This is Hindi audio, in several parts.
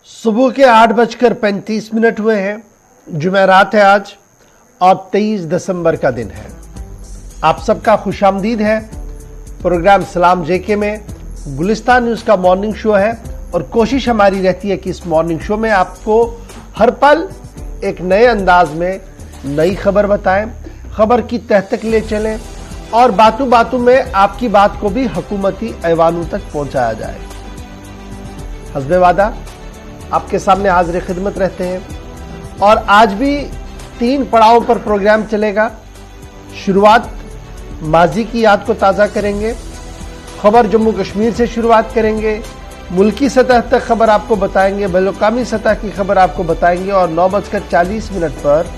सुबह के 8:35 हुए हैं। जुमेरात है आज और 23 दिसंबर का दिन है। आप सबका खुशामदीद है। प्रोग्राम सलाम जेके में गुलिस्तान न्यूज का मॉर्निंग शो है और कोशिश हमारी रहती है कि इस मॉर्निंग शो में आपको हर पल एक नए अंदाज में नई खबर बताएं, खबर की तह तक ले चलें और बातों बातों में आपकी बात को भी हुकूमती ऐवानों तक पहुंचाया जाए। हस्बे वादा आपके सामने हाजिर खिदमत रहते हैं और आज भी 3 पड़ावों पर प्रोग्राम चलेगा। शुरुआत माजी की याद को ताज़ा करेंगे, खबर जम्मू कश्मीर से शुरुआत करेंगे, मुल्की सतह तक खबर आपको बताएंगे, बैनुल-अक़वामी सतह की खबर आपको बताएंगे और 9:40 पर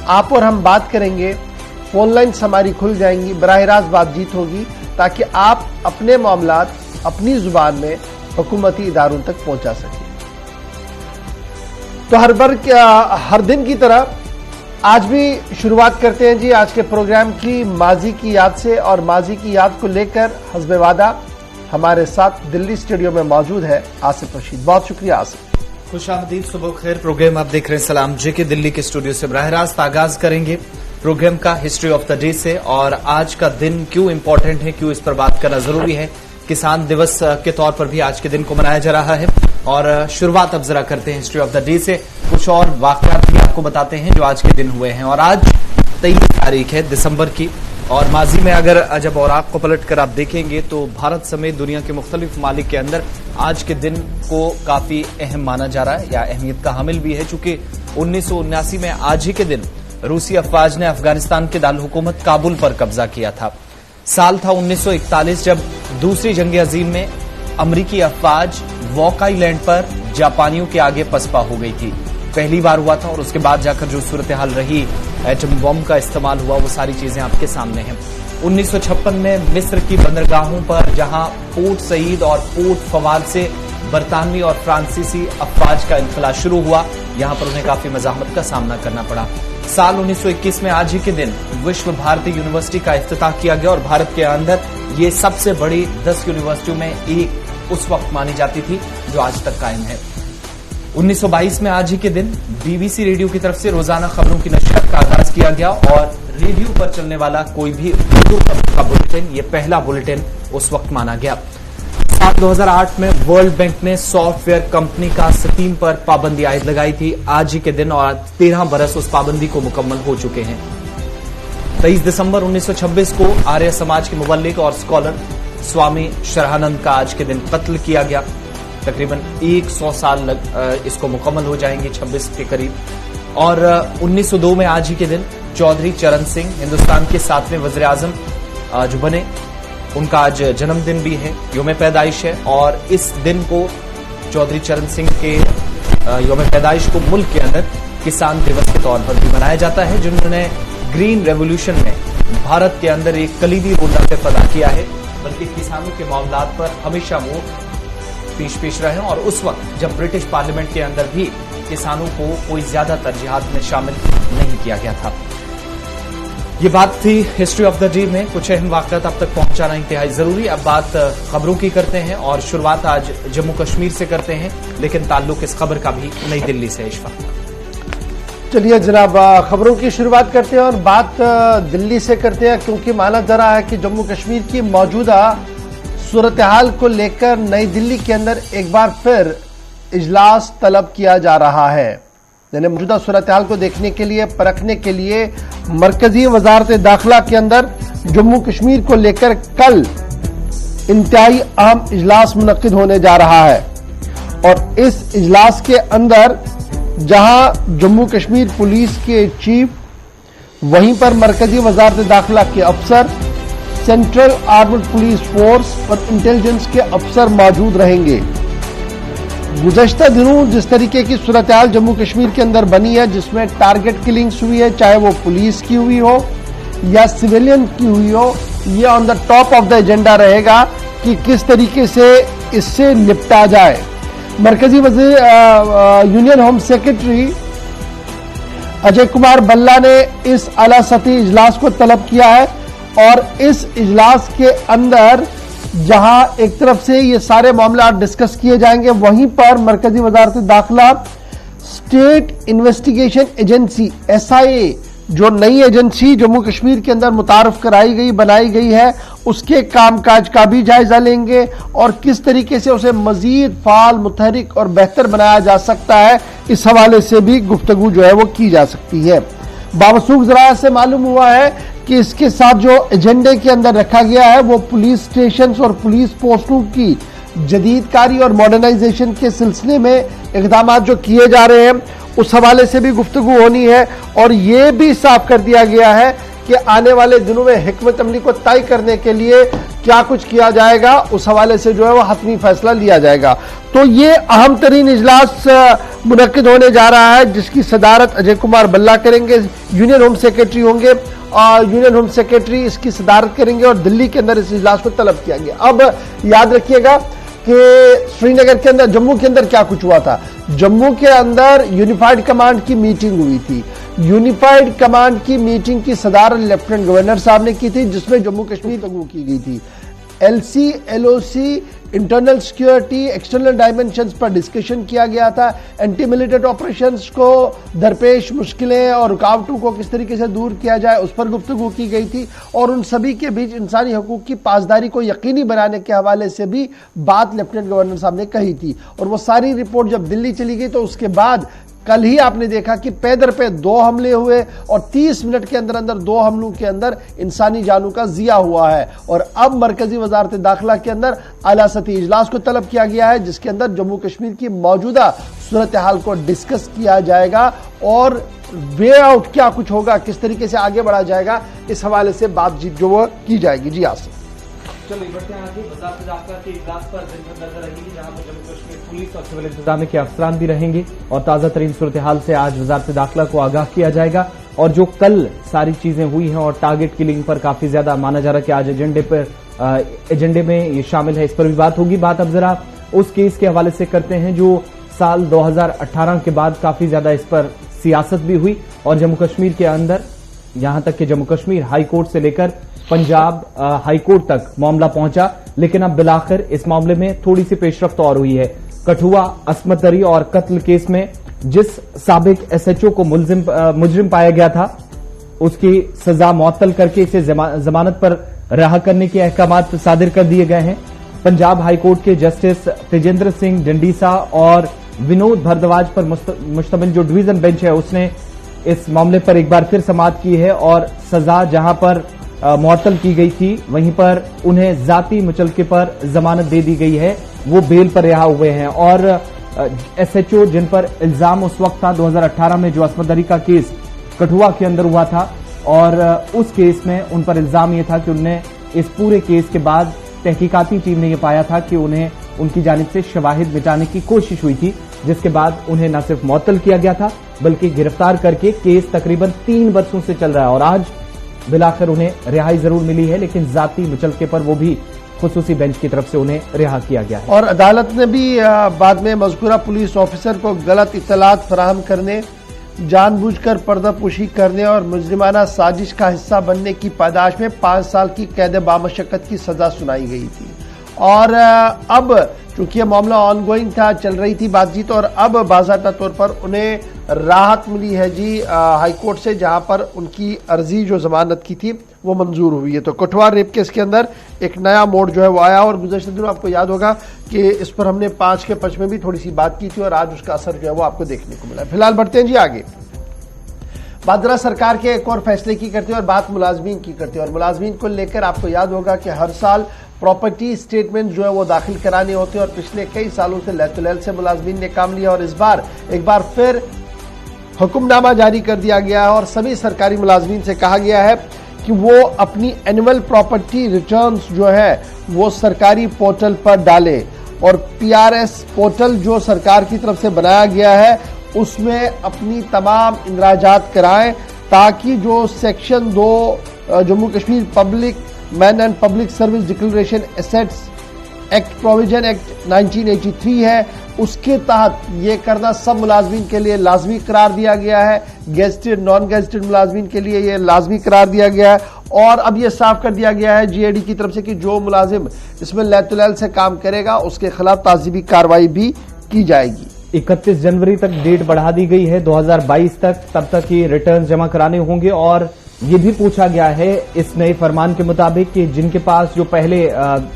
आप और हम बात करेंगे। फोन लाइन्स हमारी खुल जाएंगी, बराह रास्त बातचीत होगी ताकि आप अपने मामलात अपनी जुबान में हुकूमती इदारों तक पहुंचा सकें। तो हर दिन की तरह आज भी शुरुआत करते हैं जी आज के प्रोग्राम की माजी की याद से, और माजी की याद को लेकर हस्बे वादा हमारे साथ दिल्ली स्टूडियो में मौजूद है आसिफ रशीद। बहुत शुक्रिया आसिफ। खुशामदीद, सुबह खैर। प्रोग्राम आप देख रहे हैं सलाम जेके दिल्ली के स्टूडियो से। बराह रास्त आगाज करेंगे प्रोग्राम का हिस्ट्री ऑफ द डे से, और आज का दिन क्यों इंपॉर्टेंट है, क्यों इस पर बात करना जरूरी है। किसान दिवस के तौर पर भी आज के दिन को मनाया जा रहा है। और शुरुआत अब जरा करते हैं हिस्ट्री ऑफ द डे से। कुछ और वाकयात भी आपको बताते हैं जो आज के दिन हुए हैं। और आज 23 तारीख है दिसंबर की, और माजी में अगर जब और आपको पलट कर आप देखेंगे तो भारत समेत दुनिया के मुख्तलिफ ममालिक के अंदर आज के दिन को काफी अहम माना जा रहा है या अहमियत का हामिल भी है, चूंकि 1979 में आज ही के दिन रूसी अफवाज ने अफगानिस्तान के दारुल-हुकूमत काबुल पर कब्जा किया था। साल था 1941 जब दूसरी जंग अजीम में अमरीकी अफवाज वॉक आइलैंड पर जापानियों के आगे पसपा हो गई थी। पहली बार हुआ था और उसके बाद जाकर जो सूरत हाल रही, एटम बम का इस्तेमाल हुआ, वो सारी चीजें आपके सामने हैं। 1956 में मिस्र की बंदरगाहों पर जहां पोर्ट सईद और पोर्ट फवाद से बरतानवी और फ्रांसीसी अफवाज का इनखला शुरू हुआ, यहां पर उन्हें काफी मज़ाहमत का सामना करना पड़ा। साल 1921 में आज ही के दिन विश्व भारती यूनिवर्सिटी का इफ्तिताह किया गया और भारत के अंदर ये सबसे बड़ी 10 यूनिवर्सिटियों में एक उस वक्त मानी जाती थी जो आज तक कायम है। 1922 में आज ही के दिन बीबीसी रेडियो की तरफ से रोजाना खबरों की नशरियात का आगाज किया गया और रेडियो पर चलने वाला कोई भी उर्दू का बुलेटिन, ये पहला बुलेटिन उस वक्त माना गया। साल 2008 में वर्ल्ड बैंक ने सॉफ्टवेयर कंपनी का स्टीम पर पाबंदी आयद लगाई थी आज ही के दिन, और 13 बरस उस पाबंदी को मुकम्मल हो चुके हैं। 23 दिसंबर 1926 को आर्य समाज के मुबल्लिग और स्कॉलर स्वामी शरहानंद का आज के दिन कत्ल किया गया। तकरीबन 100 साल इसको मुकम्मल हो जाएंगे 26 के करीब। और 1902 में आज ही के दिन चौधरी चरण सिंह हिंदुस्तान के 7वें वज़ीर आज़म जो बने, उनका आज जन्मदिन भी है, यौम पैदाइश है। और इस दिन को चौधरी चरण सिंह के यौम पैदाइश को मुल्क के अंदर किसान दिवस के तौर पर भी मनाया जाता है, जिन्होंने ग्रीन रेवोल्यूशन में भारत के अंदर एक कलीदी रोल अदा किया है, बल्कि किसानों के मामलात पर हमेशा वो पेश रहे। और उस वक्त जब ब्रिटिश पार्लियामेंट के अंदर भी किसानों को कोई ज्यादा तरजीहात में शामिल नहीं किया गया था। ये बात थी हिस्ट्री ऑफ द डे में। कुछ अहम वाकयात आप तक पहुंचाना इंतहाई जरूरी। अब बात खबरों की करते हैं और शुरुआत आज जम्मू कश्मीर से करते हैं, लेकिन ताल्लुक इस खबर का भी नई दिल्ली से। इशफाक, चलिए जनाब, खबरों की शुरुआत करते हैं और बात दिल्ली से करते हैं, क्योंकि माना जा रहा है कि जम्मू कश्मीर की मौजूदा सूरत हाल को लेकर नई दिल्ली के अंदर एक बार फिर इजलास तलब किया जा रहा है। यानी मौजूदा सूरत हाल को देखने के लिए, परखने के लिए मरकजी वजारत दाखिला के अंदर जम्मू कश्मीर को लेकर कल इंतहाई अहम इजलास मुनक्किद होने जा रहा है। और इस इजलास के अंदर जहां जम्मू कश्मीर पुलिस के चीफ, वहीं पर मरकजी वजारत दाखिला के अफसर, सेंट्रल आर्मड पुलिस फोर्स और इंटेलिजेंस के अफसर मौजूद रहेंगे। गुज़श्ता दिनों जिस तरीके की सूरत हाल जम्मू कश्मीर के अंदर बनी है, जिसमें टारगेट किलिंग्स हुई है, चाहे वो पुलिस की हुई हो या सिविलियन की हुई हो, ये on the top of the agenda रहेगा कि किस तरीके से इससे निपटा जाए। मरकजी वज़ीर union home secretary Ajay Kumar Bhalla ने इस आला सतही इजलास को तलब किया है और इस इजलास के अंदर जहां एक तरफ से ये सारे मामला डिस्कस किए जाएंगे, वहीं पर मरकजी वजारत दाखिला स्टेट इन्वेस्टिगेशन एजेंसी SIA जो नई एजेंसी जम्मू कश्मीर के अंदर मुतारफ कराई गई, बनाई गई है, उसके कामकाज का भी जायजा लेंगे और किस तरीके से उसे मजीद फाल, मुतहरिक और बेहतर बनाया जा सकता है, इस हवाले से भी गुफ्तगू जो है वो की जा सकती है। बावसूख ज़राया से मालूम हुआ है कि इसके साथ जो एजेंडे के अंदर रखा गया है वो पुलिस स्टेशन और पुलिस पोस्टों की जदीदकारी और मॉडर्नाइजेशन के सिलसिले में इकदाम जो किए जा रहे हैं, उस हवाले से भी गुफ्तगू होनी है। और ये भी साफ कर दिया गया है कि आने वाले दिनों में हिकमत अमली को तय करने के लिए क्या कुछ किया जाएगा, उस हवाले से जो है वो हतमी फैसला लिया जाएगा। तो ये अहम तरीन इजलास मुनक्किद होने जा रहा है, जिसकी सदारत अजय कुमार भल्ला करेंगे, यूनियन होम सेक्रेटरी होंगे, यूनियन होम सेक्रेटरी इसकी सदारत करेंगे और दिल्ली के अंदर इस इजलास को तलब किया गया। अब याद रखिएगा कि श्रीनगर के अंदर, जम्मू के अंदर क्या कुछ हुआ था। जम्मू के अंदर यूनिफाइड कमांड की मीटिंग हुई थी। यूनिफाइड कमांड की मीटिंग की सदारत लेफ्टिनेंट गवर्नर साहब ने की थी, जिसमें जम्मू कश्मीर गुफ्तगू की गई थी। LC, LOC, internal security, external dimensions पर डिस्कशन किया गया था। एंटी मिलिटेंट ऑपरेशंस को दरपेश मुश्किलें और रुकावटों को किस तरीके से दूर किया जाए, उस पर गुफ्तगू की गई थी। और उन सभी के बीच इंसानी हकूक की पासदारी को यकीनी बनाने के हवाले से भी बात लेफ्टिनेंट गवर्नर साहब ने कही थी। और वो सारी रिपोर्ट जब दिल्ली चली गई तो उसके बाद कल ही आपने देखा कि पैदर पे 2 हमले हुए और 30 मिनट के अंदर अंदर 2 हमलों के अंदर इंसानी जानों का जिया हुआ है। और अब मरकजी वजारत दाखिला के अंदर आला सतही इजलास को तलब किया गया है, जिसके अंदर जम्मू कश्मीर की मौजूदा सूरत हाल को डिस्कस किया जाएगा और वे आउट क्या कुछ होगा, किस तरीके से आगे बढ़ा जाएगा, इस हवाले से बातचीत जो वो की जाएगी। जी आसिफ, चलिए बढ़ते हैं आगे। वजारत दाखिला के इजलास पर दिन भर नजर रहेगी, जहां पर जम्मू कश्मीर पुलिस और सिविल इंतजामिया के अफसरान भी रहेंगे और ताजा तरीन सूरत हाल से आज वजारत दाखिला को आगाह किया जाएगा। और जो कल सारी चीजें हुई हैं और टारगेट किलिंग पर काफी ज्यादा माना जा रहा है कि आज एजेंडे में ये शामिल है, इस पर भी बात होगी। बात अब जरा उस केस के हवाले से करते हैं जो साल 2018 के बाद काफी ज्यादा इस पर सियासत भी हुई और जम्मू कश्मीर के अंदर यहां तक कि जम्मू कश्मीर हाई कोर्ट से लेकर पंजाब हाई कोर्ट तक मामला पहुंचा। लेकिन अब बिलाखिर इस मामले में थोड़ी सी पेशरफ्त और हुई है। कठुआ अस्मत दरी और कत्ल केस में जिस साबिक SHO को मुजरिम पाया गया था, उसकी सजा मुअत्तल करके इसे जमानत पर रिहा करने के अहकामात सादिर कर दिए गए हैं। पंजाब हाई कोर्ट के जस्टिस तेजेंद्र सिंह डंडीसा और विनोद भारद्वाज पर मुश्तमिल जो डिवीजन बेंच है, उसने इस मामले पर एक बार फिर समाअत की है और सजा जहां पर मुअत्तल की गई थी, वहीं पर उन्हें जाती मुचलके पर जमानत दे दी गई है, वो बेल पर रिहा हुए हैं। और SHO जिन पर इल्जाम उस वक्त था 2018 में जो अस्मत दरी का केस कठुआ के अंदर हुआ था, और उस केस में उन पर इल्जाम यह था कि उन्हें इस पूरे केस के बाद तहकीकाती टीम ने यह पाया था कि उन्हें उनकी जानिब से शवाहिद मिटाने की कोशिश हुई थी, जिसके बाद उन्हें न सिर्फ मुअत्तल किया गया था बल्कि गिरफ्तार करके केस तकरीबन 3 बरसों से चल रहा है। और आज बिलाखिर उन्हें रिहाई जरूर मिली है, लेकिन जाती मुचलके पर वो भी खुसूसी बेंच की तरफ से उन्हें रिहा किया गया है। और अदालत ने भी बाद में मज़कूरा पुलिस ऑफिसर को गलत इत्तलात फराहम करने, जानबूझकर पर्दापोशी करने और मुजरिमाना साजिश का हिस्सा बनने की पादाश में 5 साल की कैद बामशक्कत की सजा सुनाई गई थी। और अब चूंकि यह मामला ऑनगोइंग था, चल रही थी बातचीत, और अब बाज़ाब्ता तौर पर उन्हें राहत मिली है जी हाई कोर्ट से, जहां पर उनकी अर्जी जो जमानत की थी वो मंजूर हुई है। तो कठुआ रेप केस के अंदर एक नया मोड़ जो है वो आया, और गुज़श्ते दिनों आपको याद होगा कि इस पर हमने 5 के पक्ष में भी थोड़ी सी बात की थी और आज उसका असर जो है वो आपको देखने को मिला। फिलहाल बढ़ते हैं जी आगे। बात जरा सरकार के एक और फैसले की करते हैं और बात मुलाजमीन की करते हैं। और मुलाजमीन को लेकर आपको याद होगा कि हर साल प्रॉपर्टी स्टेटमेंट जो है वो दाखिल कराने होते हैं और पिछले कई सालों से लैतुलैल से मुलाजमीन ने काम लिया, और इस बार एक बार फिर हुक्मनामा जारी कर दिया गया है और सभी सरकारी मुलाजमीन से कहा गया है कि वो अपनी एनुअल प्रॉपर्टी रिटर्न्स जो है वो सरकारी पोर्टल पर डालें, और PRS पोर्टल जो सरकार की तरफ से बनाया गया है उसमें अपनी तमाम इंदराजात कराएं, ताकि जो section 2 Jammu Kashmir public man and public service declaration assets act provision act 1983 है, उसके तहत ये करना सब मुलाजमीन के लिए लाजमी करार दिया गया है। गेजेटेड नॉन गेजेटेड मुलाजमीन के लिए ये लाजमी करार दिया गया है। और अब ये साफ कर दिया गया है जीएडी की तरफ से कि जो मुलाजिम इसमें लैतुलैल से काम करेगा उसके खिलाफ ताज़ीबी कार्रवाई भी की जाएगी। 31 जनवरी तक डेट बढ़ा दी गई है 2022 तक, तब तक ये रिटर्न जमा कराने होंगे। और ये भी पूछा गया है इस नए फरमान के मुताबिक कि जिनके पास जो पहले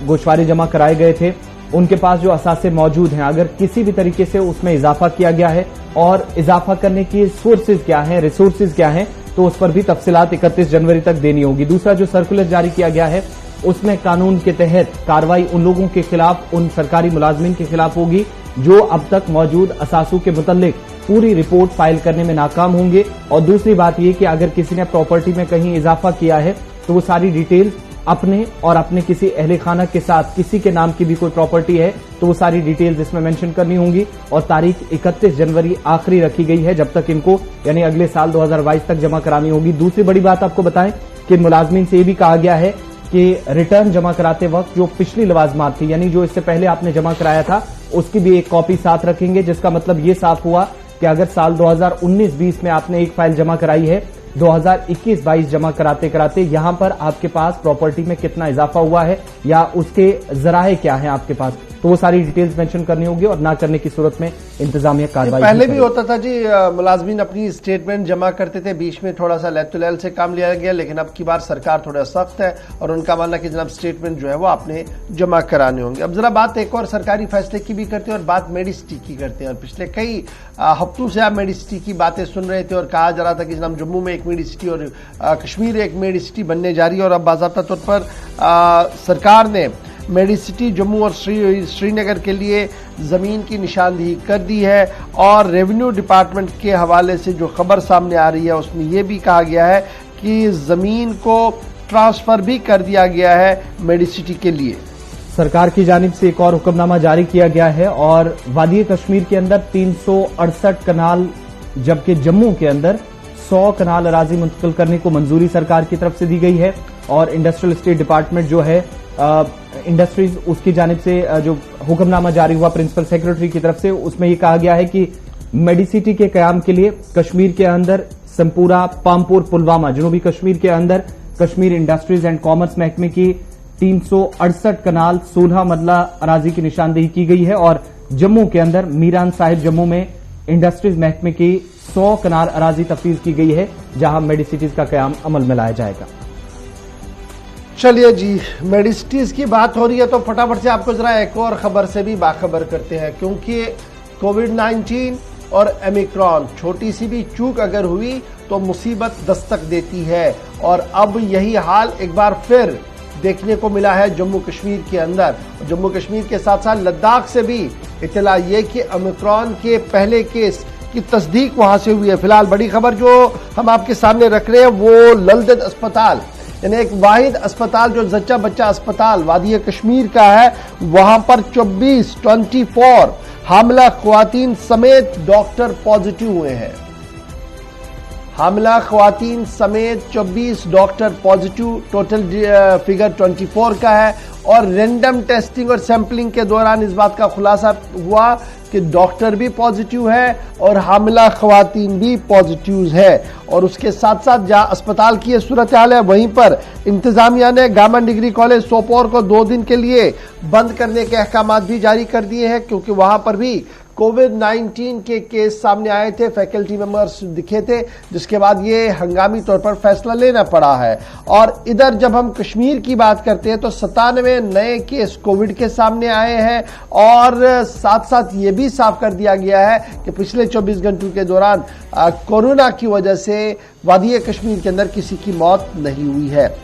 गोशवारे जमा कराए गए थे उनके पास जो असासे मौजूद हैं, अगर किसी भी तरीके से उसमें इजाफा किया गया है और इजाफा करने की सोर्सेज क्या हैं, रिसोर्सेज क्या हैं, तो उस पर भी तफसीलात 31 जनवरी तक देनी होगी। दूसरा जो सर्कुलर जारी किया गया है उसमें कानून के तहत कार्रवाई उन लोगों के खिलाफ, उन सरकारी मुलाजमीन के खिलाफ होगी जो अब तक मौजूद असासों के मुतल्लिक पूरी रिपोर्ट फाइल करने में नाकाम होंगे। और दूसरी बात यह कि अगर किसी ने प्रॉपर्टी में कहीं इजाफा किया है तो वो सारी डिटेल अपने और अपने किसी अहले खाना के साथ किसी के नाम की भी कोई प्रॉपर्टी है तो वो सारी डिटेल्स इसमें मेंशन करनी होंगी। और तारीख 31 जनवरी आखिरी रखी गई है जब तक इनको यानी अगले साल 2022 तक जमा करानी होगी। दूसरी बड़ी बात आपको बताएं कि मुलाजमीन से ये भी कहा गया है कि रिटर्न जमा कराते वक्त जो पिछली लवाजमात थी यानी जो इससे पहले आपने जमा कराया था उसकी भी एक कॉपी साथ रखेंगे, जिसका मतलब ये साफ हुआ कि अगर साल 2019-20 में आपने एक फाइल जमा कराई है, 2021-22 जमा कराते कराते यहां पर आपके पास प्रॉपर्टी में कितना इजाफा हुआ है या उसके जराए क्या हैं आपके पास, तो वो सारी डिटेल्स मेंशन करनी होगी। और ना करने की सूरत में इंतजामिया कार्रवाई पहले भी होता था जी, मुलाजमीन अपनी स्टेटमेंट जमा करते थे, बीच में थोड़ा सा लैतुलैल से काम लिया गया, लेकिन अब की बार सरकार थोड़ा सख्त है और उनका मानना कि जनाब स्टेटमेंट जो है वो आपने जमा कराने होंगे। अब जरा बात एक और सरकारी फैसले की भी करते हैं और बात मेडिसिटी की करते हैं। और पिछले कई हफ्तों से आप मेडिसिटी की बातें सुन रहे थे और कहा जा रहा था कि जनाब जम्मू में एक मेडिसिटी और कश्मीर एक मेडिसिटी बनने जा रही है। और अब बाज़ाब्ता तौर पर सरकार ने मेडिसिटी जम्मू और श्रीनगर के लिए जमीन की निशानदेही कर दी है। और रेवेन्यू डिपार्टमेंट के हवाले से जो खबर सामने आ रही है उसमें यह भी कहा गया है कि जमीन को ट्रांसफर भी कर दिया गया है मेडिसिटी के लिए। सरकार की जानिब से एक और हुक्मनामा जारी किया गया है और वादी कश्मीर के अंदर 368 कनाल जबकि जम्मू के अंदर 100 कनाल अराजी मुंतकिल करने को मंजूरी सरकार की तरफ से दी गई है। और इंडस्ट्रियल स्टेट डिपार्टमेंट जो है इंडस्ट्रीज उसकी जानिब से जो हुक्मनामा जारी हुआ प्रिंसिपल सेक्रेटरी की तरफ से, उसमें यह कहा गया है कि मेडिसिटी के कयाम के लिए कश्मीर के अंदर संपूरा, पामपुर, पुलवामा, जनूबी कश्मीर के अंदर कश्मीर इंडस्ट्रीज एंड कॉमर्स महकमे की 368 कनाल 16 मरला अराजी की निशानदेही की गई है। और जम्मू के अंदर मीरान साहिब जम्मू में इंडस्ट्रीज महकमे की 100 कनाल अराजी तफवीज की गई है जहां मेडिसिटीज का कयाम अमल में लाया जाएगा। चलिए जी, मेडिसिटीज की बात हो रही है तो फटाफट से आपको जरा एक और खबर से भी बाखबर करते हैं, क्योंकि कोविड-19 और ओमिक्रॉन छोटी सी भी चूक अगर हुई तो मुसीबत दस्तक देती है। और अब यही हाल एक बार फिर देखने को मिला है जम्मू कश्मीर के अंदर। जम्मू कश्मीर के साथ साथ लद्दाख से भी इत्तला ये कि ओमिक्रॉन के पहले केस की तस्दीक वहां से हुई है। फिलहाल बड़ी खबर जो हम आपके सामने रख रहे हैं वो ललदेद अस्पताल यानी एक वाहिद अस्पताल जो जच्चा बच्चा अस्पताल वादी कश्मीर का है, वहां पर 24 हामिला ख्वातीन समेत डॉक्टर पॉजिटिव हुए हैं। हामिला ख्वातीन समेत 24 डॉक्टर पॉजिटिव, टोटल फिगर 24 का है। और रैंडम टेस्टिंग और सैंपलिंग के दौरान इस बात का खुलासा हुआ कि डॉक्टर भी पॉजिटिव है और हामिला ख्वातीन भी पॉजिटिव है। और उसके साथ साथ जहां अस्पताल की सूरत हाल है वहीं पर इंतजामिया ने गवर्नमेंट डिग्री कॉलेज सोपोर को 2 दिन के लिए बंद करने के अहकाम भी जारी कर दिए हैं, क्योंकि वहां पर भी कोविड-19 के केस सामने आए थे, फैकल्टी मेंबर्स दिखे थे, जिसके बाद ये हंगामी तौर पर फैसला लेना पड़ा है। और इधर जब हम कश्मीर की बात करते हैं तो 97 नए केस कोविड के सामने आए हैं। और साथ साथ ये भी साफ कर दिया गया है कि पिछले 24 घंटों के दौरान कोरोना की वजह से वादी कश्मीर के अंदर किसी की मौत नहीं हुई है।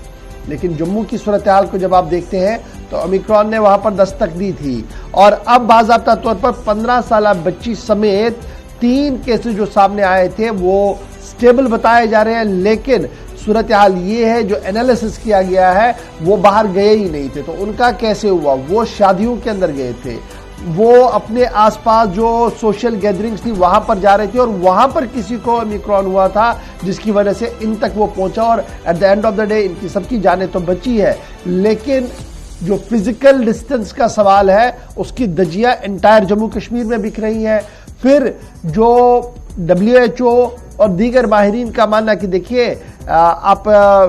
लेकिन जम्मू की सूरत हाल को जब आप देखते हैं तो ओमिक्रॉन ने वहां पर दस्तक दी थी। और अब बाज़ाब्ता तौर पर 15 साल बच्ची समेत 3 केसेस जो सामने आए थे वो स्टेबल बताए जा रहे हैं। लेकिन सूरत हाल ये है, जो एनालिसिस किया गया है वो बाहर गए ही नहीं थे। तो उनका कैसे हुआ? वो शादियों के अंदर गए थे, वो अपने आसपास जो सोशल गैदरिंग्स थी वहां पर जा रहे थे और वहां पर किसी को ओमिक्रॉन हुआ था, जिसकी वजह से इन तक वो पहुंचा। और at the end of the day इनकी सबकी जानें तो बची है, लेकिन जो फिजिकल डिस्टेंस का सवाल है उसकी दजिया एंटायर जम्मू कश्मीर में बिक रही है। फिर जो WHO और दीगर माहिरीन का मानना कि देखिए आप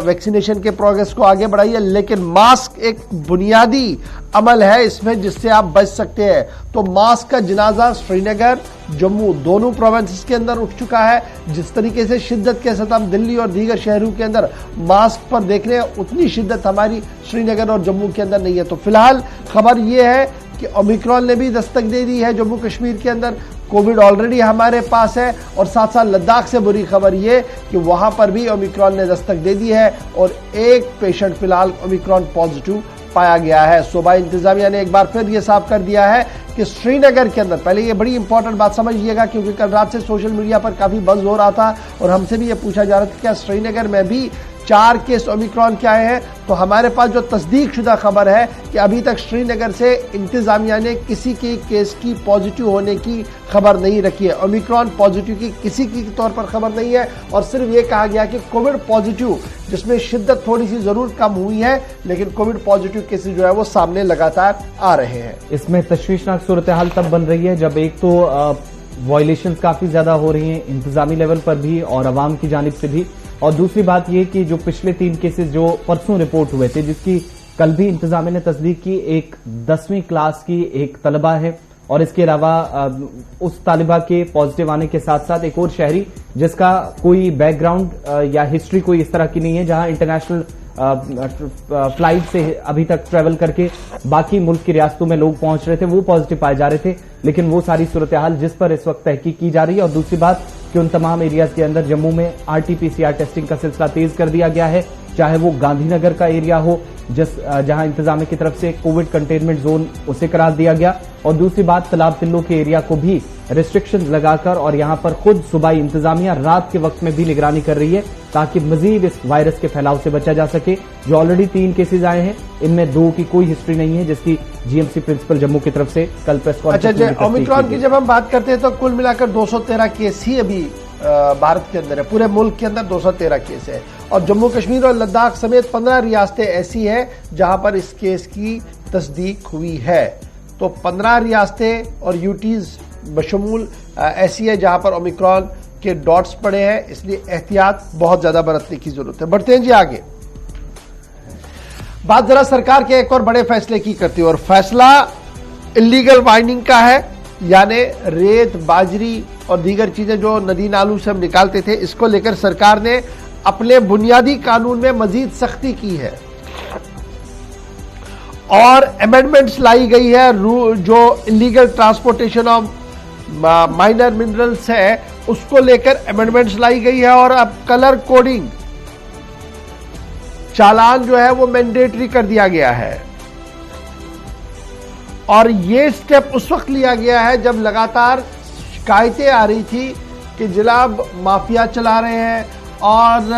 वैक्सीनेशन के प्रोग्रेस को आगे बढ़ाइए, लेकिन मास्क एक बुनियादी अमल है इसमें जिससे आप बच सकते हैं। तो मास्क का जनाजा श्रीनगर जम्मू दोनों प्रोविंसेस के अंदर उठ चुका है। जिस तरीके से शिद्दत के साथ हम दिल्ली और दीगर शहरों के अंदर मास्क पर देख रहे हैं, उतनी शिद्दत हमारी श्रीनगर और जम्मू के अंदर नहीं है। तो फिलहाल खबर यह है कि ओमिक्रॉन ने भी दस्तक दे दी है जम्मू कश्मीर के अंदर। कोविड ऑलरेडी हमारे पास है और साथ साथ लद्दाख से बुरी खबर यह कि वहां पर भी ओमिक्रॉन ने दस्तक दे दी है और एक पेशेंट फिलहाल ओमिक्रॉन पॉजिटिव पाया गया है। सूबाई इंतजामिया ने एक बार फिर यह साफ कर दिया है कि श्रीनगर के अंदर, पहले ये बड़ी इंपॉर्टेंट बात समझिएगा क्योंकि कल रात से सोशल मीडिया पर काफी बज़ हो रहा था और हमसे भी ये पूछा जा रहा था क्या श्रीनगर में भी 4 केस ओमिक्रॉन के आए हैं। तो हमारे पास जो तस्दीक शुदा खबर है कि अभी तक श्रीनगर से इंतजामिया ने किसी के केस की पॉजिटिव होने की खबर नहीं रखी है। ओमिक्रॉन पॉजिटिव की किसी की तौर पर खबर नहीं है और सिर्फ ये कहा गया कि कोविड पॉजिटिव, जिसमें शिद्दत थोड़ी सी जरूर कम हुई है, लेकिन कोविड पॉजिटिव केसेस जो है वो सामने लगातार आ रहे हैं। इसमें तशवीशनाक सूरत हाल तब बन रही है जब एक तो वायलेशंस काफी ज्यादा हो रही हैं इंतजामी लेवल पर भी और अवाम की जानिब से भी, और दूसरी बात यह कि जो पिछले 3 केसेस जो परसों रिपोर्ट हुए थे जिसकी कल भी इंतजामिया ने तस्दीक की, एक 10वीं क्लास की एक तलबा है और इसके अलावा उस तालिबा के पॉजिटिव आने के साथ साथ एक और शहरी जिसका कोई बैकग्राउंड या हिस्ट्री कोई इस तरह की नहीं है, जहां इंटरनेशनल फ्लाइट से अभी तक ट्रेवल करके बाकी मुल्क की रियासतों में लोग पहुंच रहे थे, वो पॉजिटिव पाए जा रहे थे। लेकिन वो सारी सूरत हाल जिस पर इस वक्त तहकीक की जा रही है। और दूसरी बात कि उन तमाम एरियाज के अंदर जम्मू में RT-PCR टेस्टिंग का सिलसिला तेज कर दिया गया है, चाहे वो गांधीनगर का एरिया हो जहां इंतजामिया की तरफ से कोविड कंटेनमेंट जोन उसे करार दिया गया, और दूसरी बात तालाब तिल्लो के एरिया को भी रिस्ट्रिक्शन लगाकर और यहां पर खुद सूबाई इंतजामिया रात के वक्त में भी निगरानी कर रही है ताकि मजीद इस वायरस के फैलाव से बचा जा सके। जो ऑलरेडी 3 केसेज आए हैं इनमें 2 की कोई हिस्ट्री नहीं है, जिसकी GMC प्रिंसिपल जम्मू की तरफ से कल प्रेस कॉन्फ्रेंस में ओमिक्रॉन की जब हम बात करते हैं तो कुल मिलाकर 213 केस ही अभी भारत के अंदर है, पूरे मुल्क के अंदर 213 केस है और जम्मू कश्मीर और लद्दाख समेत 15 रियासतें ऐसी हैं जहां पर इस केस की तस्दीक हुई है। तो 15 रियासतें और यूटीज बशमूल ऐसी है जहां पर ओमिक्रॉन के डॉट्स पड़े हैं, इसलिए एहतियात बहुत ज्यादा बरतने की जरूरत है। बढ़ते हैं जी आगे। बात जरा सरकार के एक और बड़े फैसले की करती है और फैसला इलीगल माइनिंग का है, यानी रेत, बाजरी और दीगर चीजें जो नदी नालों से हम निकालते थे, इसको लेकर सरकार ने अपने बुनियादी कानून में मजीद सख्ती की है और अमेंडमेंट्स लाई गई है। जो illegal transportation of minor minerals है उसको लेकर अमेंडमेंट्स लाई गई है और अब कलर कोडिंग चालान जो है वो मैंडेटरी कर दिया गया है। और ये स्टेप उस वक्त लिया गया है जब लगातार शिकायतें आ रही थी कि जनाब माफिया चला रहे हैं और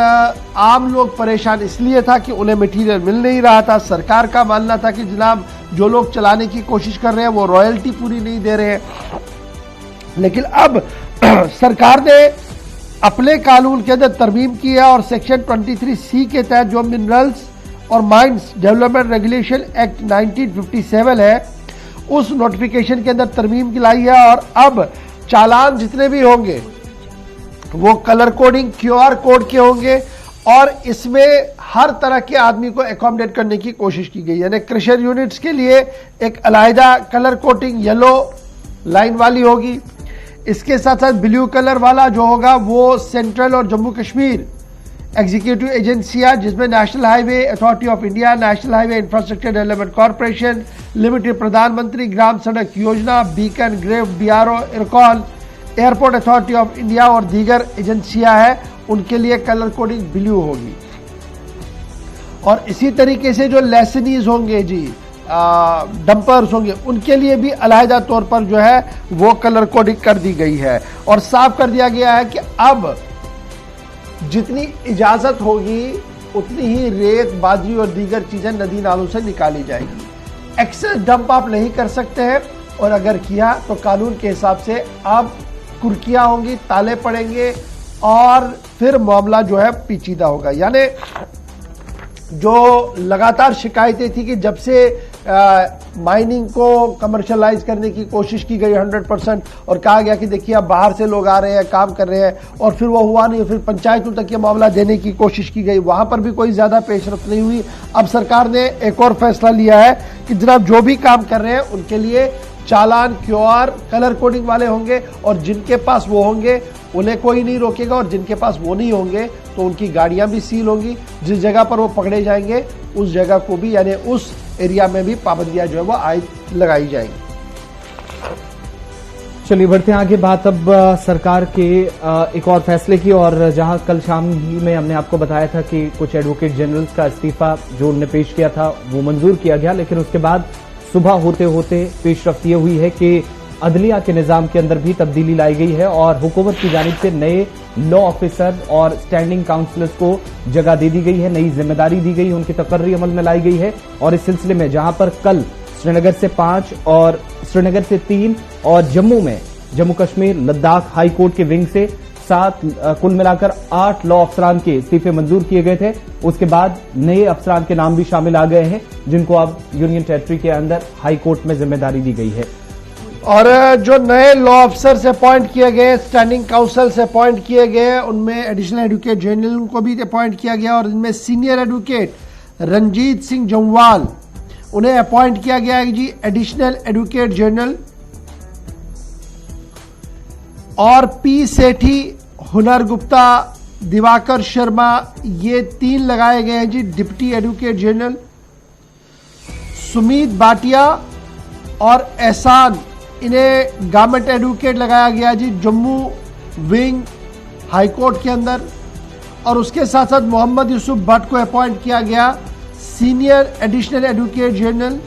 आम लोग परेशान इसलिए था कि उन्हें मटेरियल मिल नहीं रहा था। सरकार का मानना था कि जनाब जो लोग चलाने की कोशिश कर रहे हैं वो रॉयल्टी पूरी नहीं दे रहे हैं। लेकिन अब सरकार ने अपने कानून के अंदर तरमीम की है और सेक्शन 23C के तहत जो मिनरल्स और माइंस डेवलपमेंट रेगुलेशन एक्ट 1957 है उस नोटिफिकेशन के अंदर तरमीम की लाई है और अब चालान जितने भी होंगे वो कलर कोडिंग QR कोड के होंगे और इसमें हर तरह के आदमी को एकोमोडेट करने की कोशिश की गई है। यानी क्रशर यूनिट्स के लिए एक अलहदा कलर कोटिंग येलो लाइन वाली होगी, इसके साथ साथ ब्लू कलर वाला जो होगा वो सेंट्रल और जम्मू कश्मीर एग्जीक्यूटिव एजेंसियां जिसमें national highway authority of India, national highway infrastructure development corporation limited, Pradhanmantri Gram Sadak Yojana, beacon ग्रेव, BRO, IRCON, airport authority of India और दीगर एजेंसियां हैं, उनके लिए कलर कोडिंग ब्लू होगी। और इसी तरीके से जो लेसनीज होंगे जी, डंपर्स होंगे, उनके लिए भी अलहदा तौर पर जो है वो कलर कोडिंग कर दी गई है और साफ कर दिया गया है कि अब जितनी इजाजत होगी उतनी ही रेत, बाजरी और दीगर चीजें नदी नालों से निकाली जाएगी। एक्सेस डंप आप नहीं कर सकते हैं और अगर किया तो कानून के हिसाब से अब कुर्कियां होंगी, ताले पड़ेंगे और फिर मामला जो है पेचीदा होगा। यानी जो लगातार शिकायतें थी कि जब से माइनिंग को कमर्शियलाइज करने की कोशिश की गई 100% और कहा गया कि देखिए अब बाहर से लोग आ रहे हैं, काम कर रहे हैं, और फिर वो हुआ नहीं, फिर पंचायतों तक ये मामला देने की कोशिश की गई, वहां पर भी कोई ज्यादा पेशरफ्त नहीं हुई। अब सरकार ने एक और फैसला लिया है कि जनाब जो भी काम कर रहे हैं उनके लिए चालान, QR, कलर कोडिंग वाले होंगे, और जिनके पास वो होंगे उन्हें कोई नहीं रोकेगा, और जिनके पास वो नहीं होंगे तो उनकी गाड़ियां भी सील होंगी। जिस जगह पर वो पकड़े जाएंगे उस जगह को भी, यानी उस एरिया में भी पाबंदियां जो है वो आयद लगाई जाएंगी। चलिए बढ़ते हैं आगे। बात अब सरकार के एक और फैसले की, और जहां कल शाम ही में हमने आपको बताया था कि कुछ एडवोकेट जनरल्स का इस्तीफा जो उन्होंने पेश किया था वो मंजूर किया गया, लेकिन उसके बाद सुबह होते होते पेशरफ्त ये हुई है कि अदलिया के निजाम के अंदर भी तब्दीली लाई गई है और हुकूमत की जानिब से नए लॉ ऑफिसर और स्टैंडिंग काउंसिलर्स को जगह दे दी गई है, नई जिम्मेदारी दी गई है, उनकी तकर्री अमल में लाई गई है। और इस सिलसिले में जहां पर कल श्रीनगर से 5 और श्रीनगर से 3 और जम्मू में जम्मू कश्मीर लद्दाख हाई कोर्ट के विंग से 7 कुल मिलाकर 8 लॉ अफसरान के इस्तीफे मंजूर किए गए थे। उसके बाद नए अफसरान के नाम भी शामिल आ गए हैं जिनको अब यूनियन टेरिटरी के अंदर हाई कोर्ट में जिम्मेदारी दी गई है। और जो नए लॉ अफसर से अपॉइंट किए गए, स्टैंडिंग काउंसिल से अपॉइंट किए गए, उनमें एडिशनल एडवोकेट जनरल को भी अपॉइंट किया गया, और इनमें सीनियर एडवोकेट रंजीत सिंह जम्वाल उन्हें अपॉइंट किया गया है जी एडिशनल एडवोकेट जनरल, और पी सेठी, हुनर गुप्ता, दिवाकर शर्मा, ये 3 लगाए गए हैं जी deputy advocate general. Sumeet Bhatia और एहसान, इन्हें गवर्नमेंट एडवोकेट लगाया गया जी जम्मू विंग हाईकोर्ट के अंदर। और उसके साथ साथ मोहम्मद यूसुफ भट्ट को अपॉइंट किया गया senior additional advocate general.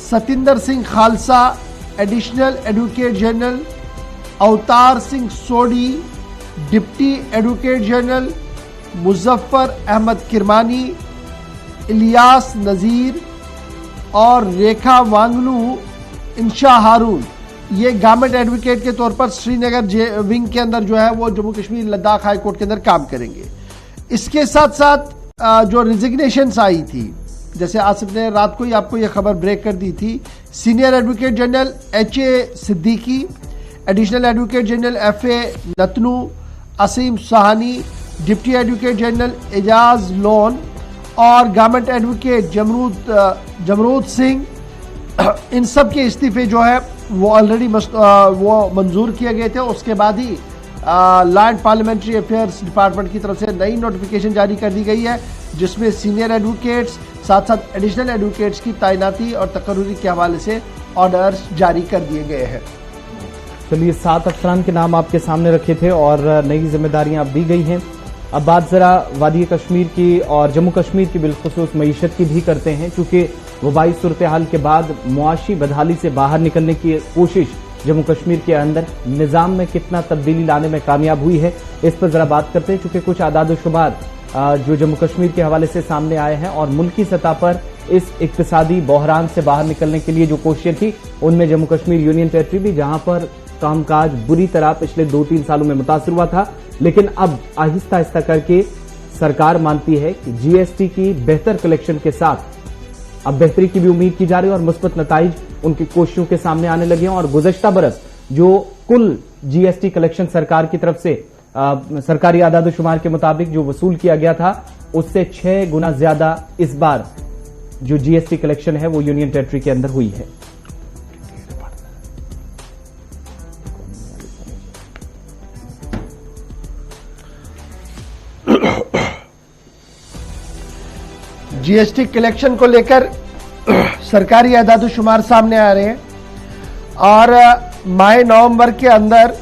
Satinder Singh Khalsa additional advocate general, Avtar Singh Sodhi deputy advocate general, Muzaffar Ahmad Kirmani, Ilyas Nazir और रेखा वांगलू, इंशा हारून, ये गवर्नमेंट एडवोकेट के तौर पर श्रीनगर विंग के अंदर जो है वो जम्मू कश्मीर लद्दाख हाई कोर्ट के अंदर काम करेंगे। इसके साथ साथ जो रिजिग्नेशंस आई थी, जैसे आसिफ ने रात को ही आपको ये खबर ब्रेक कर दी थी, senior advocate general HA Siddiqui, additional advocate general FA Natnu, Aseem Sahni, deputy advocate general Ejaz Lone और गवर्नमेंट एडवोकेट जमरूद सिंह, इन सब के इस्तीफे जो है वो ऑलरेडी वो मंजूर किए गए थे। उसके बाद ही law and parliamentary affairs department की तरफ से नई नोटिफिकेशन जारी कर दी गई है, जिसमें सीनियर एडवोकेट्स साथ साथ एडिशनल एडवोकेट्स की तैनाती और तकर्री के हवाले से ऑर्डर्स जारी कर दिए गए हैं। चलिए 7 अफसरान के नाम आपके सामने रखे थे और नई जिम्मेदारियां अब दी गई हैं। अब बात जरा वादी कश्मीर की और जम्मू कश्मीर की बिलखुसूस मईशत की भी करते हैं, क्योंकि वबाई सूरत हाल के बाद मुआशी बदहाली से बाहर निकलने की कोशिश जम्मू कश्मीर के अंदर निजाम में कितना तब्दीली लाने में कामयाब हुई है, इस पर जरा बात करते हैं। चूंकि कुछ आदाद शुमार जो जम्मू कश्मीर के हवाले से सामने आए हैं और मुल्की सतह पर इस इक्तिसादी बहरान से बाहर निकलने के लिए जो कोशिशें थी, उनमें जम्मू कश्मीर यूनियन टेरिटरी भी, जहां पर कामकाज बुरी तरह पिछले 2-3 सालों में मुतासर हुआ था, लेकिन अब आहिस्ता आहिस्ता करके सरकार मानती है कि GST की बेहतर कलेक्शन के साथ अब बेहतरी की भी उम्मीद की जा रही है और मुस्बत नताइज उनकी कोशिशों के सामने आने लगे हैं। और गुज़श्ता बरस जो कुल GST कलेक्शन सरकार की तरफ से सरकारी आदाद शुमार के मुताबिक जो वसूल किया गया था, उससे 6 गुना ज्यादा इस बार जो GST कलेक्शन है वो यूनियन टेरिटरी के अंदर हुई है। GST कलेक्शन को लेकर सरकारी आदाद शुमार सामने आ रहे हैं और माह नवंबर के अंदर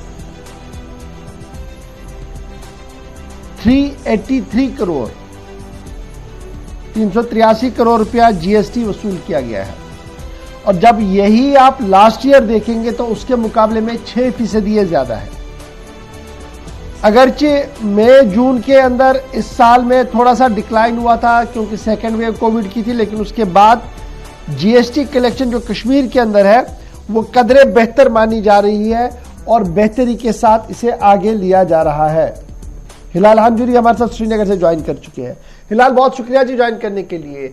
383 करोड़ 383 करोड़ रुपया GST वसूल किया गया है। और जब यही आप लास्ट ईयर देखेंगे तो उसके मुकाबले में 6% ज्यादा है। अगरचे मई जून के अंदर इस साल में थोड़ा सा डिक्लाइन हुआ था क्योंकि सेकेंड वेव कोविड की थी, लेकिन उसके बाद GST कलेक्शन जो कश्मीर के अंदर है वो कदरे बेहतर मानी जा रही है और बेहतरी के साथ इसे आगे लिया जा रहा है। हिलाल हांजुरी हमारे साथ श्रीनगर से ज्वाइन कर चुके हैं। हिलाल, बहुत शुक्रिया जी ज्वाइन करने के लिए।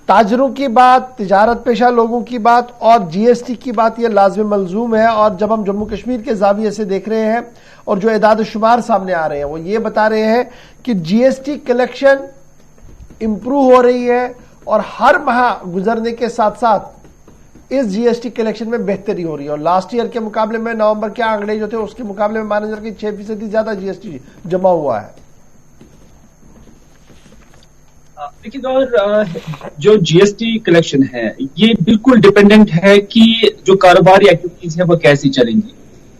ताजरों की बात, तिजारत पेशा लोगों की बात और जीएसटी की बात, यह लाज़िम मलजूम है। और जब हम जम्मू कश्मीर के जाविये से देख रहे हैं और जो एदाद शुमार सामने आ रहे हैं वो ये बता रहे हैं कि जीएसटी कलेक्शन इंप्रूव हो रही है और हर माह गुजरने के साथ साथ इस जीएसटी कलेक्शन में बेहतरी हो रही है। और लास्ट ईयर के मुकाबले में नवंबर के आंकड़े जो थे उसके मुकाबले में माना जा रहा है कि 6% ज्यादा जीएसटी जमा हुआ है। देखिए, और जो जीएसटी कलेक्शन है ये बिल्कुल डिपेंडेंट है कि जो कारोबारी एक्टिविटीज है वो कैसी चलेंगी।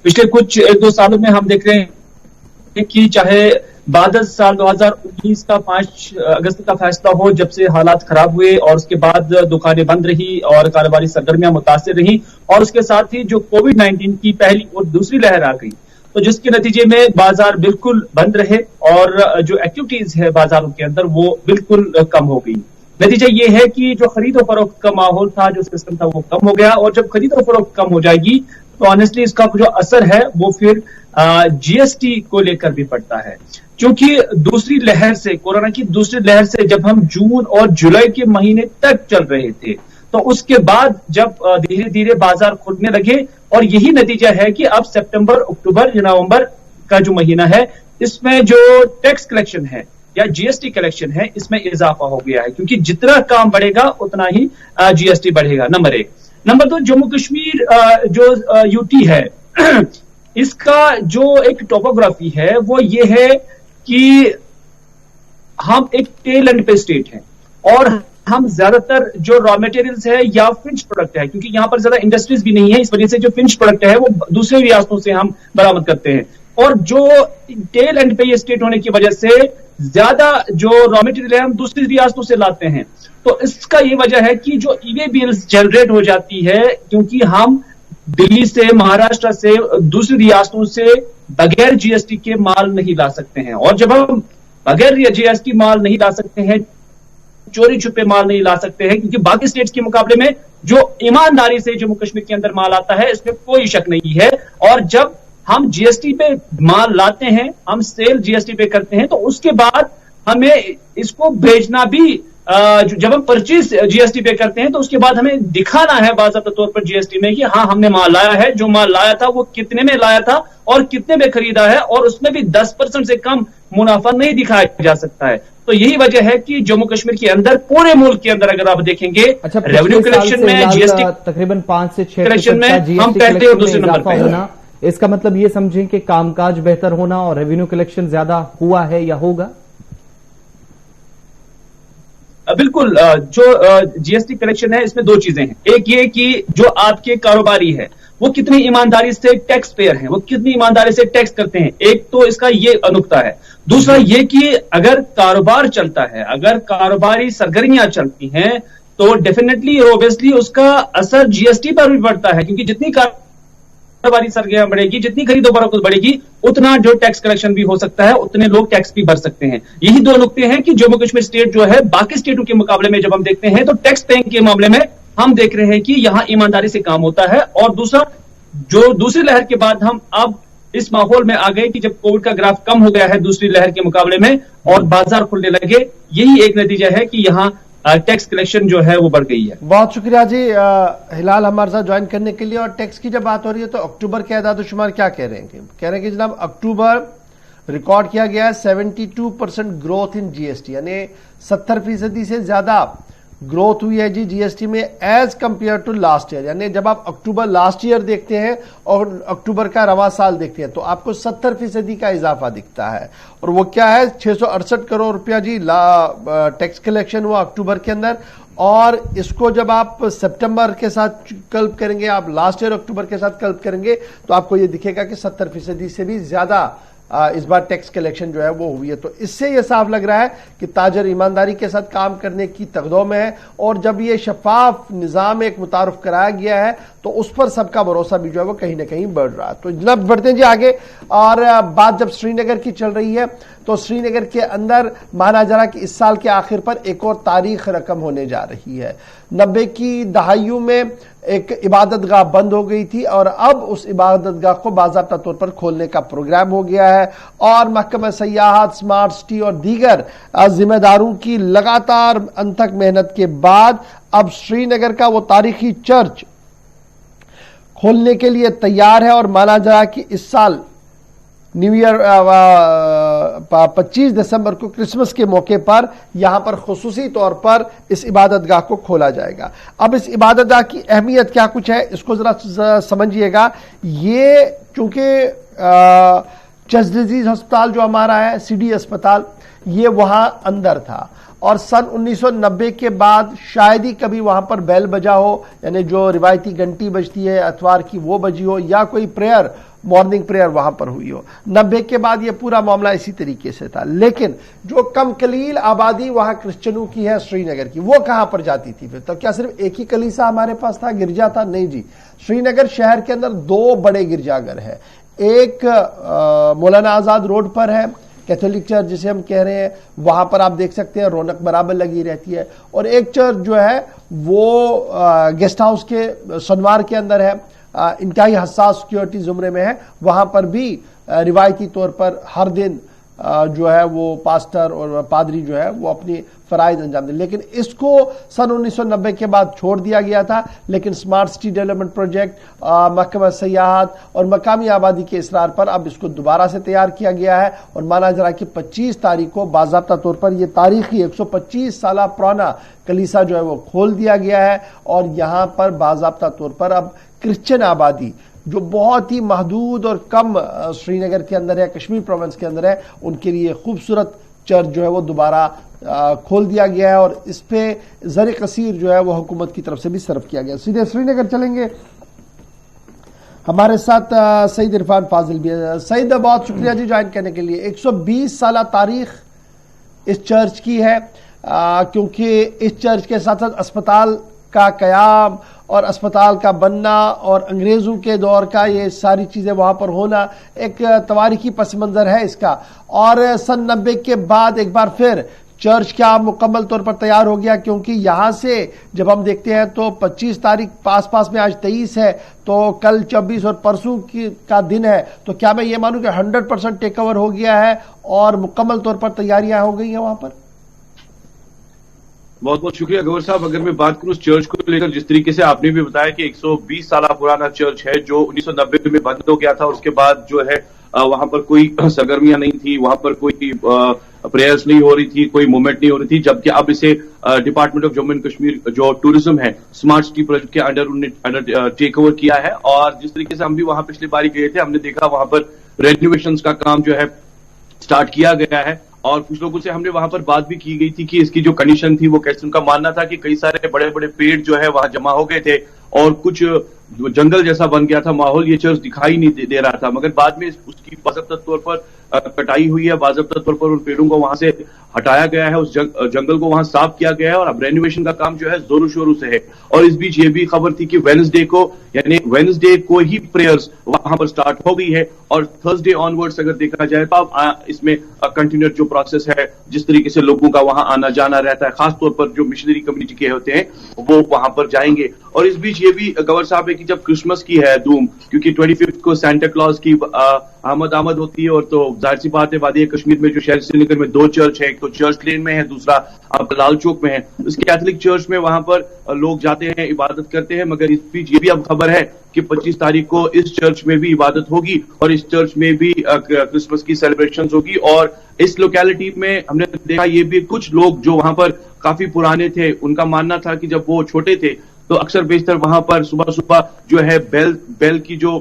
पिछले कुछ 1-2 सालों में हम देख रहे हैं कि चाहे बाद साल 2019 का 5 अगस्त का फैसला हो, जब से हालात खराब हुए और उसके बाद दुकानें बंद रही और कारोबारी सरगर्मियां मुतासिर रही, और उसके साथ ही जो कोविड-19 की पहली और दूसरी लहर आ गई, तो जिसके नतीजे में बाजार बिल्कुल बंद रहे और जो एक्टिविटीज है बाजारों के अंदर वो बिल्कुल कम हो गई। नतीजा ये है कि जो खरीदो फरोख्त का माहौल था, जो सिस्टम था, वो कम हो गया। और जब खरीदो फरोख्त कम हो जाएगी तो ऑनेस्टली इसका जो असर है वो फिर जीएसटी को लेकर भी पड़ता है, क्योंकि दूसरी लहर से, कोरोना की दूसरी लहर से जब हम जून और जुलाई के महीने तक चल रहे थे, तो उसके बाद जब धीरे धीरे बाजार खुलने लगे और यही नतीजा है कि अब सितंबर, अक्टूबर या नवंबर का जो महीना है इसमें जो टैक्स कलेक्शन है या जीएसटी कलेक्शन है इसमें इजाफा हो गया है, क्योंकि जितना काम बढ़ेगा उतना ही जीएसटी बढ़ेगा। नंबर 1। नंबर 2, जम्मू कश्मीर जो यूटी है इसका जो एक टोपोग्राफी है वो ये है कि हम एक टेल एंड पे स्टेट है और हम ज्यादातर जो रॉ मटेरियल्स है या फिनिश प्रोडक्ट है, क्योंकि यहां पर ज्यादा इंडस्ट्रीज भी नहीं है, इस वजह से जो फिनिश प्रोडक्ट है वो दूसरे रियासतों से हम बरामद करते हैं। और जो टेल एंड पे स्टेट होने की वजह से ज्यादा जो रॉ मटेरियल है हम दूसरी रियासतों से लाते हैं। तो इसका ये वजह है कि जो ईवे बिल्स जनरेट हो जाती है, क्योंकि हम दिल्ली से, महाराष्ट्र से, दूसरी रियासतों से बगैर जीएसटी के माल नहीं ला सकते हैं। और जब हम बगैर जीएसटी माल नहीं ला सकते हैं, चोरी छुपे माल नहीं ला सकते हैं, क्योंकि बाकी स्टेट्स के मुकाबले में जो ईमानदारी से जम्मू कश्मीर के अंदर माल आता है इसमें कोई शक नहीं है। और जब हम जीएसटी पे माल लाते हैं, हम सेल जीएसटी पे करते हैं, तो उसके बाद हमें इसको भेजना भी, जब हम परचेज जीएसटी पे करते हैं तो उसके बाद हमें दिखाना है बाज़ाब्ता तौर पर जीएसटी में कि हाँ हमने माल लाया है, जो माल लाया था वो कितने में लाया था और कितने में खरीदा है, और उसमें भी 10% से कम मुनाफा नहीं दिखाया जा सकता है। तो यही वजह है कि जम्मू कश्मीर के अंदर, पूरे मुल्क के अंदर अगर आप देखेंगे, रेवेन्यू कलेक्शन में जीएसटी तकरीबन 5 से 6% कलेक्शन में हम पहले और दूसरे नंबर पर होना, इसका मतलब ये समझें कि कामकाज बेहतर होना और रेवेन्यू कलेक्शन ज्यादा हुआ है या होगा? बिल्कुल। जो जीएसटी कलेक्शन है इसमें 2 चीजें हैं। एक ये कि जो आपके कारोबारी है वो कितनी ईमानदारी से टैक्स पेयर हैं, वो कितनी ईमानदारी से टैक्स करते हैं, एक तो इसका ये नुक्ता है। दूसरा ये कि अगर कारोबार चलता है, अगर कारोबारी सरगर्मियां चलती हैं, तो डेफिनेटली ऑब्वियसली उसका असर जीएसटी पर भी पड़ता है, क्योंकि जितनी कारोबारी सरगर्मियां बढ़ेगी, जितनी खरीदो फरोख्त बढ़ेगी, उतना जो टैक्स कलेक्शन भी हो सकता है, उतने लोग टैक्स भी भर सकते हैं। यही 2 नुकते हैं कि जम्मू कश्मीर स्टेट जो है बाकी स्टेटों के मुकाबले में जब हम देखते हैं तो टैक्स पेइंग के मामले में हम देख रहे हैं कि यहां ईमानदारी से काम होता है। और दूसरा, जो दूसरी लहर के बाद हम अब इस माहौल में आ गए कि जब कोविड का ग्राफ कम हो गया है दूसरी लहर के मुकाबले में और बाजार खुलने लगे, यही एक नतीजा है कि यहां टैक्स कलेक्शन जो है वो बढ़ गई है। बहुत शुक्रिया जी हिलाल हमारे साथ ज्वाइन करने के लिए। और टैक्स की जब बात हो रही है तो अक्टूबर के एदाद शुमार क्या कह रहे हैं? कह रहे हैं कि जनाब अक्टूबर रिकॉर्ड किया गया है 72% ग्रोथ इन जीएसटी, यानी 70% से ज्यादा ग्रोथ हुई है जी जीएसटी में as compare to last year. यानी जब आप अक्टूबर लास्ट ईयर देखते हैं और अक्टूबर का रवा साल देखते हैं तो आपको 70% का इजाफा दिखता है। और वो क्या है, 668 करोड़ रुपया जी टैक्स कलेक्शन हुआ अक्टूबर के अंदर। और इसको जब आप सितंबर के साथ कल्प करेंगे, आप लास्ट ईयर अक्टूबर के साथ कल्प करेंगे, तो आपको ये दिखेगा कि 70% से भी ज्यादा इस बार टैक्स कलेक्शन जो है वो हुई है। तो इससे यह साफ लग रहा है कि ताजर ईमानदारी के साथ काम करने की तकदो में है। और जब ये शफाफ निजाम एक मुतारुफ कराया गया है तो उस पर सबका भरोसा भी जो है वो कहीं ना कहीं बढ़ रहा है। तो जनाब बढ़ते हैं जी आगे। और बात जब श्रीनगर की चल रही है तो श्रीनगर के अंदर माना जा रहा कि इस साल के आखिर पर एक और तारीख रकम होने जा रही है। 90 की दहाइयों में एक इबादतगाह बंद हो गई थी और अब उस इबादतगाह को बाज़ाब्ता तौर पर खोलने का प्रोग्राम हो गया है। और महकमा सयाहत, स्मार्ट सिटी और दीगर जिम्मेदारों की लगातार अनथक मेहनत के बाद अब श्रीनगर का वो तारीखी चर्च खोलने के लिए तैयार है। और माना जा रहा है कि इस साल न्यू ईयर 25 दिसंबर को क्रिसमस के मौके पर यहां पर खुसूसी तौर पर इस इबादतगाह को खोला जाएगा। अब इस इबादतगाह की अहमियत क्या कुछ है इसको जरा समझिएगा। ये चूंकि चेस्ट डिजीज अस्पताल जो हमारा है, सीडी अस्पताल, ये वहां अंदर था और सन 1990 के बाद शायद ही कभी वहां पर बेल बजा हो, यानी जो रिवायती घंटी बजती है अतवार की वो बजी हो, या कोई प्रेयर, मॉर्निंग प्रेयर वहां पर हुई हो। 90 के बाद ये पूरा मामला इसी तरीके से था। लेकिन जो कम कलील आबादी वहां क्रिश्चियनों की है श्रीनगर की, वो कहां पर जाती थी फिर? तो क्या सिर्फ एक ही कलीसा हमारे पास था, गिरजा था? नहीं जी, श्रीनगर शहर के अंदर 2 बड़े गिरजाघर है। एक मौलाना आजाद रोड पर है, कैथोलिक चर्च जिसे हम कह रहे हैं, वहां पर आप देख सकते हैं रौनक बराबर लगी रहती है। और एक चर्च जो है वो गेस्ट हाउस के सनवार के अंदर है, इंतहाई हसास सिक्योरिटी जुमरे में है। वहां पर भी रिवायती तौर पर हर दिन जो है वो पास्टर और पादरी जो है वो अपनी फराइज अंजाम दे। लेकिन इसको सन 1990 के बाद छोड़ दिया गया था। लेकिन स्मार्ट सिटी डेवलपमेंट प्रोजेक्ट, महकमा सयाहत और मकामी आबादी के इसरार पर अब इसको दोबारा से तैयार किया गया है। और माना जा रहा है कि 25 तारीख को बाज़ाब्ता तौर पर यह तारीखी 125 साल पुराना कलीसा जो है वो खोल दिया गया है। और यहां पर बाज़ाब्ता तौर पर अब क्रिश्चियन आबादी जो बहुत ही महदूद और कम श्रीनगर के अंदर है, कश्मीर प्रोविंस के अंदर है, उनके लिए खूबसूरत चर्च जो है वो दोबारा खोल दिया गया है। और इस पे ज़र कसीर जो है वो हुकूमत की तरफ से भी सर्व किया गया। सीधे श्रीनगर चलेंगे, हमारे साथ सईद इरफान फाजिल भी है। सईद, बहुत शुक्रिया जी ज्वाइन करने के लिए। 120 साल तारीख इस चर्च की है, क्योंकि इस चर्च के साथ साथ अस्पताल का कयाम और अस्पताल का बनना और अंग्रेजों के दौर का ये सारी चीजें वहां पर होना एक तवारीखी पस मंजर है इसका। और सन 90 के बाद एक बार फिर चर्च क्या मुकम्मल तौर पर तैयार हो गया, क्योंकि यहां से जब हम देखते हैं तो 25 तारीख पास में, आज 23 है, तो कल 24 और परसों का दिन है। तो क्या मैं ये मानूं कि 100% टेक ओवर हो गया है और मुकम्मल तौर पर तैयारियां हो गई हैं वहां पर? बहुत बहुत शुक्रिया गौर साहब। अगर मैं बात करूं उस चर्च को लेकर, जिस तरीके से आपने भी बताया कि 120 साल पुराना चर्च है जो 1990 में बंद हो गया था, उसके बाद जो है वहां पर कोई सरगर्मियां नहीं थी, वहां पर कोई प्रेयर्स नहीं हो रही थी, कोई मूवमेंट नहीं हो रही थी। जबकि अब इसे department of Jammu and Kashmir जो टूरिज्म है, स्मार्ट सिटी प्रोजेक्ट के अंडर टेक ओवर किया है। और जिस तरीके से हम भी वहां पिछली बारी गए थे, हमने देखा वहां पर रेनोवेशन का काम जो है स्टार्ट किया गया है। और कुछ लोगों से हमने वहां पर बात भी की गई थी कि इसकी जो कंडीशन थी वो कैसे, उनका मानना था कि कई सारे बड़े बड़े पेड़ जो है वहां जमा हो गए थे और कुछ जंगल जैसा बन गया था माहौल, ये चर्च दिखाई नहीं दे रहा था। मगर बाद में उसकी बाज़ाब्ता तौर पर कटाई हुई है, बाज़ाब्ता तौर पर उन पेड़ों को वहां से हटाया गया है, उस जंगल को वहां साफ किया गया है और अब रेनोवेशन का काम जो है जोरों शोरों से है। और इस बीच ये भी खबर थी कि वेडनेसडे को ही प्रेयर्स वहां पर स्टार्ट हो गई है और थर्सडे ऑनवर्ड्स अगर देखा जाए तो अब इसमें कंटिन्यूअस जो प्रोसेस है, जिस तरीके से लोगों का वहां आना जाना रहता है, खासतौर पर जो मिशनरी कम्युनिटी के होते हैं वो वहां पर जाएंगे। और इस बीच ये भी गवर्नर साहब है कि जब क्रिसमस की है धूम, क्योंकि 25 को सेंटा क्लॉज की आमद होती है, और तो जाहिर सी बात है वादी कश्मीर में जो शहर श्रीनगर में 2 चर्च है, एक तो चर्च लेन में है, दूसरा अब लाल चौक में है। इस कैथोलिक चर्च में वहां पर लोग जाते हैं, इबादत करते हैं। मगर इस बीच ये भी अब खबर है कि 25 तारीख को इस चर्च में भी इबादत होगी और इस चर्च में भी क्रिसमस की सेलिब्रेशंस होगी। और इस लोकेलिटी में हमने देखा ये भी कुछ लोग जो वहां पर काफी पुराने थे, उनका मानना था कि जब वो छोटे थे तो अक्सर बेशतर वहां पर सुबह सुबह जो है बेल की जो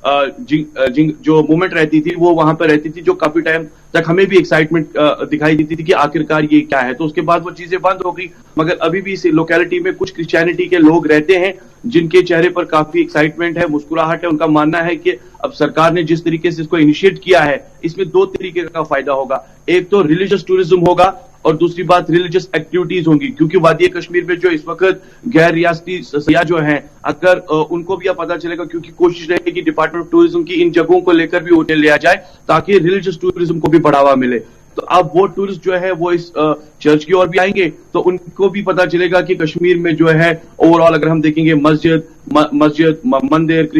जो मूवमेंट रहती थी वो वहां पर रहती थी, जो काफी टाइम तक हमें भी एक्साइटमेंट दिखाई देती थी कि आखिरकार ये क्या है। तो उसके बाद वो चीजें बंद हो गई। मगर अभी भी इस लोकेलिटी में कुछ क्रिश्चियनिटी के लोग रहते हैं जिनके चेहरे पर काफी एक्साइटमेंट है, मुस्कुराहट है। उनका मानना है कि अब सरकार ने जिस तरीके से इसको इनिशिएट किया है, इसमें 2 तरीके का फायदा होगा। एक तो रिलीजियस टूरिज्म होगा और दूसरी बात रिलीजियस एक्टिविटीज होंगी, क्योंकि वादी कश्मीर में जो इस वक्त गैर रियासती सयाह जो हैं, अगर उनको भी अब पता चलेगा, क्योंकि कोशिश रहेगी कि डिपार्टमेंट ऑफ टूरिज्म की इन जगहों को लेकर भी उन्हें लिया जाए ताकि रिलीजियस टूरिज्म को भी बढ़ावा मिले। तो अब वो टूरिस्ट जो है वो इस चर्च की ओर भी आएंगे, तो उनको भी पता चलेगा कि कश्मीर में जो है ओवरऑल अगर हम देखेंगे मस्जिद, मंदिर,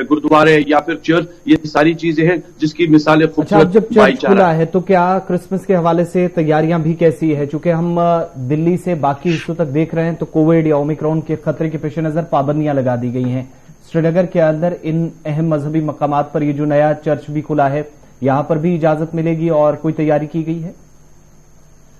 गुरुद्वारे या फिर चर्च, ये सारी चीजें हैं जिसकी मिसालें अच्छा, अब जब चर्च खुला है तो क्या क्रिसमस के हवाले से तैयारियां भी कैसी है? चूंकि हम दिल्ली से बाकी हिस्सों तक देख रहे हैं तो कोविड या ओमिक्रॉन के खतरे के पेश नजर पाबंदियां लगा दी गई हैं। श्रीनगर के अंदर इन अहम मजहबी मकामात पर ये जो नया चर्च भी खुला है, यहां पर भी इजाजत मिलेगी और कोई तैयारी की गई है?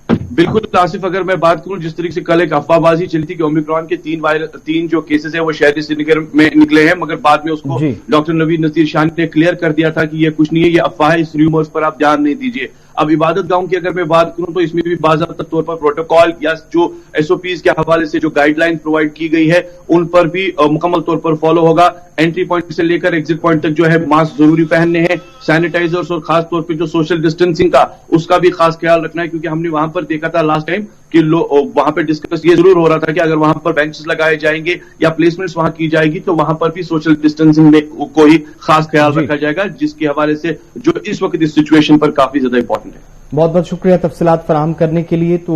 बिल्कुल आसिफ, अगर मैं बात करूं जिस तरीके से कल एक अफवाहबाजी चली थी कि ओमिक्रॉन के तीन जो केसेस है वो शहरी श्रीनगर में निकले हैं, मगर बाद में उसको डॉक्टर नवीद नसीर शाह ने क्लियर कर दिया था कि ये कुछ नहीं है, ये अफवाह है, इस र्यूमर्स पर आप ध्यान नहीं दीजिए। अब इबादत गाहों की अगर मैं बात करूं तो इसमें भी बाज़ाब्ता तौर पर प्रोटोकॉल या जो एसओपीज के हवाले से जो गाइडलाइन प्रोवाइड की गई है उन पर भी मुकम्मल तौर पर फॉलो होगा। एंट्री पॉइंट से लेकर एग्जिट पॉइंट तक जो है मास्क जरूरी पहनने हैं, सैनिटाइजर्स और खास तौर पर जो सोशल डिस्टेंसिंग का उसका भी खास ख्याल रखना है, क्योंकि हमने वहां पर देखा था लास्ट टाइम कि वहां पर डिस्कस ये जरूर हो रहा था कि अगर वहां पर बेंचेस लगाए जाएंगे या प्लेसमेंट्स वहां की जाएगी तो वहां पर भी सोशल डिस्टेंसिंग में को ही खास ख्याल रखा जाएगा, जिसके हवाले से जो इस वक्त इस सिचुएशन पर काफी ज्यादा इंपॉर्टेंट है। बहुत बहुत शुक्रिया तफसीलात फराहम करने के लिए। तो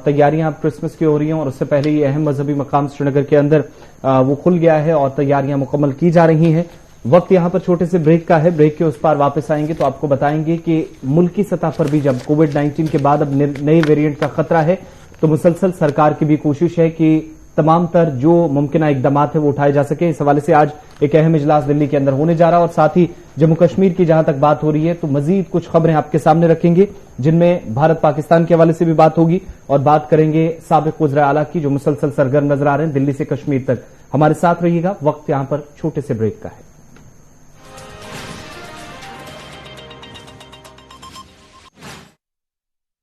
तैयारियां अब क्रिसमस की हो रही हैं और उससे पहले ये अहम मजहबी मकाम श्रीनगर के अंदर वो खुल गया है और तैयारियां मुकम्मल की जा रही हैं। वक्त यहां पर छोटे से ब्रेक का है, ब्रेक के उस पार वापस आएंगे तो आपको बताएंगे कि मुल्की सतह पर भी जब कोविड-19 के बाद अब नए वेरिएंट का खतरा है तो मुसलसल सरकार की भी कोशिश है कि तमाम तर जो मुमकिन इकदाम है वो उठाए जा सके। इस हवाले से आज एक अहम इजलास दिल्ली के अंदर होने जा रहा है और साथ ही जम्मू कश्मीर की जहां तक बात हो रही है तो मजीद कुछ खबरें आपके सामने रखेंगे जिनमें भारत पाकिस्तान के हवाले से भी बात होगी और बात करेंगे साबिक वज़ीर आला की जो मुसलसल सरगर्म नजर आ रहे हैं दिल्ली से कश्मीर तक। हमारे साथ रहिएगा, वक्त यहां पर छोटे से ब्रेक का है।